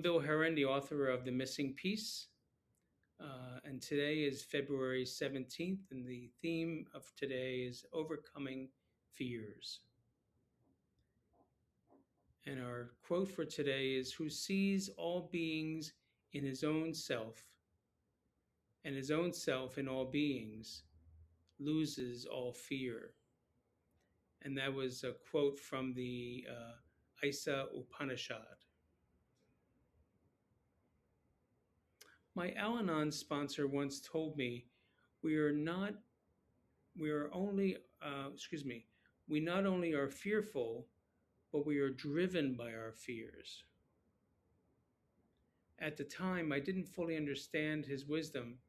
I'm Bill Heran, the author of The Missing Piece, and today is February 17th, and the theme of today is overcoming fears. And our quote for today is: "Who sees all beings in his own self, and his own self in all beings, loses all fear." And that was a quote from the Isa Upanishad. My Al Anon sponsor once told me, "We are not we are only excuse me we not only are fearful, but we are driven by our fears." At the time, I didn't fully understand his wisdom.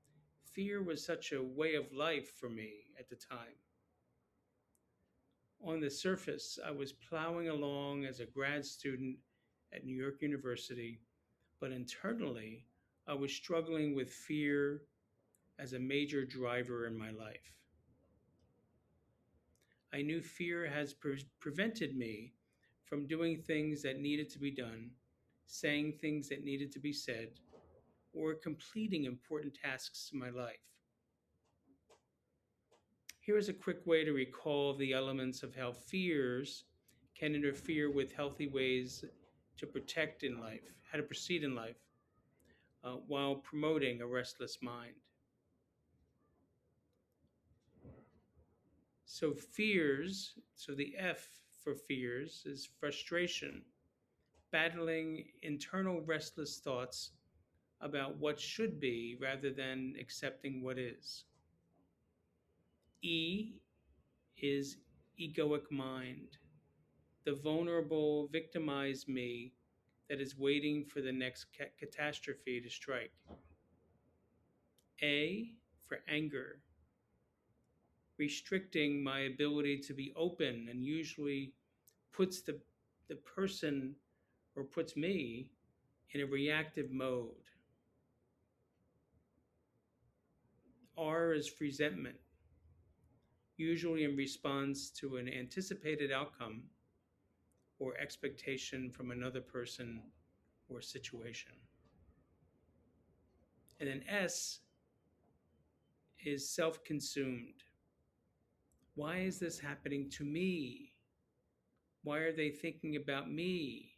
Fear was such a way of life for me at the time. On the surface, I was plowing along as a grad student at New York University, but internally, I was struggling with fear as a major driver in my life. I knew fear has prevented me from doing things that needed to be done, saying things that needed to be said, or completing important tasks in my life. Here is a quick way to recall the elements of how fears can interfere with healthy ways to protect in life, how to proceed in life, while promoting a restless mind. So the F for fears is frustration, battling internal restless thoughts about what should be rather than accepting what is. E is egoic mind, the vulnerable, victimized me that is waiting for the next catastrophe to strike. A for anger, restricting my ability to be open and usually puts the person or puts me in a reactive mode. R is resentment, usually in response to an anticipated outcome or expectation from another person or situation. And then S is self consumed. Why is this happening to me? Why are they thinking about me?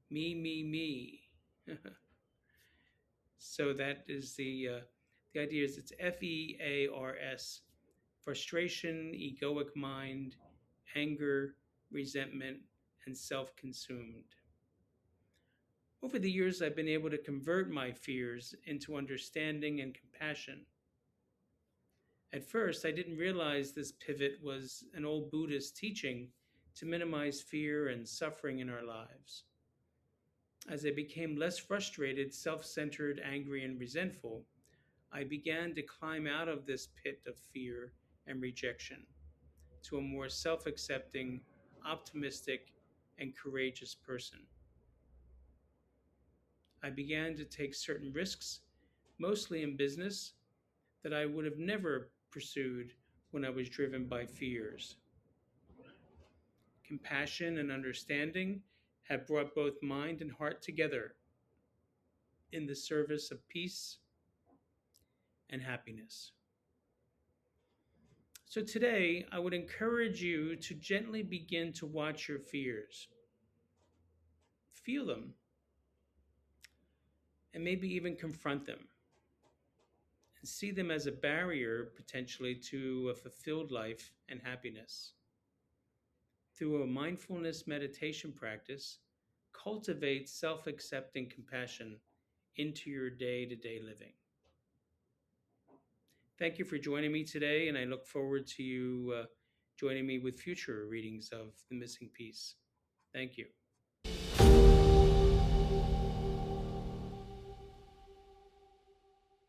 Me. So that is the idea is it's FEARS: frustration, egoic mind, anger, resentment, and self consumed. Over the years, I've been able to convert my fears into understanding and compassion. At first, I didn't realize this pivot was an old Buddhist teaching to minimize fear and suffering in our lives. As I became less frustrated, self centered, angry, and resentful, I began to climb out of this pit of fear and rejection to a more self accepting, optimistic, and courageous person. I began to take certain risks, mostly in business, that I would have never pursued when I was driven by fears. Compassion and understanding have brought both mind and heart together in the service of peace and happiness. So today, I would encourage you to gently begin to watch your fears, feel them, and maybe even confront them, and see them as a barrier potentially to a fulfilled life and happiness. Through a mindfulness meditation practice, cultivate self accepting compassion into your day to day living. Thank you for joining me today, and I look forward to you joining me with future readings of The Missing Piece. Thank you.